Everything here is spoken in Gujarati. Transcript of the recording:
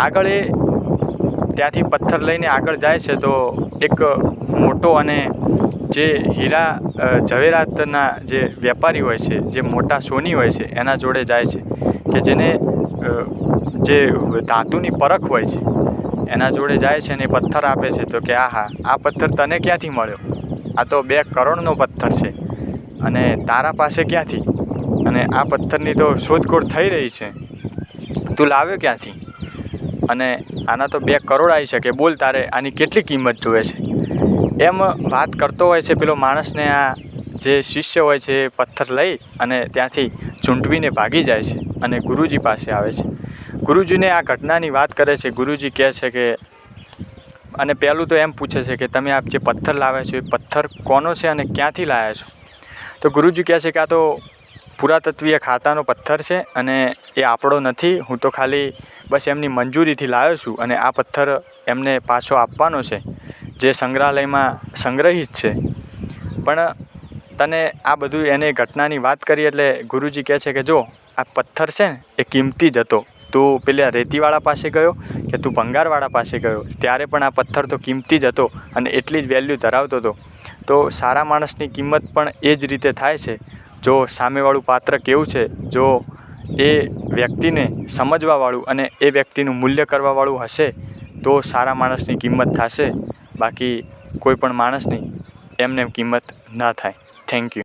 આગળ એ ત્યાંથી પથ્થર લઈને આગળ જાય છે તો એક મોટો અને જે હીરા ઝવેરાતના જે વેપારી હોય છે, જે મોટા સોની હોય છે, એના જોડે જાય છે કે જેને જે ધાતુની પરખ હોય છે એના જોડે જાય છે અને એ પથ્થર આપે છે. તો કે આ પથ્થર તને ક્યાંથી મળ્યો? આ તો 2 કરોડનો પથ્થર છે અને તારા પાસે ક્યાંથી? અને આ પથ્થરની તો શોધખોળ થઈ રહી છે, તું લાવ્યો ક્યાંથી? અને આના તો 2 કરોડ આવી શકે, બોલ તારે આની કેટલી કિંમત જોવે છે? એમ વાત કરતો હોય છે પેલો માણસને. આ જે શિષ્ય હોય છે એ પથ્થર લઈ અને ત્યાંથી ઝૂંટવીને ભાગી જાય છે અને ગુરુજી પાસે આવે છે. ગુરુજીને આ ઘટનાની વાત કરે છે. ગુરુજી કહે છે કે, અને પહેલું તો એમ પૂછે છે કે તમે આ જે પથ્થર લાવ્યા છો એ પથ્થર કોનો છે અને ક્યાંથી લાવ્યા છો? તો ગુરુજી કહે છે કે આ તો પુરાતત્વીય ખાતાનો પથ્થર છે અને એ આપણો નથી. હું તો ખાલી બસ એમની મંજૂરીથી લાવ્યો છું અને આ પથ્થર એમને પાછો આપવાનો છે જે સંગ્રહાલયમાં સંગ્રહિત છે. પણ તને આ બધું એને ઘટનાની વાત કરી એટલે ગુરુજી કહે છે કે જો આ પથ્થર છે ને એ કિંમતી જ હતો. તું પેલા રેતીવાળા પાસે ગયો કે તું ભંગારવાળા પાસે ગયો, ત્યારે પણ આ પથ્થર તો કિંમતી જ હતો અને એટલી જ વેલ્યુ ધરાવતો હતો. તો સારા માણસની કિંમત પણ એ જ રીતે થાય છે. જો સામેવાળું પાત્ર કેવું છે, જો એ વ્યક્તિને સમજવાવાળું અને એ વ્યક્તિનું મૂલ્ય કરવાવાળું હશે તો સારા માણસની કિંમત થશે. બાકી કોઈ પણ માણસની એમને કિંમત ના થાય. Thank you.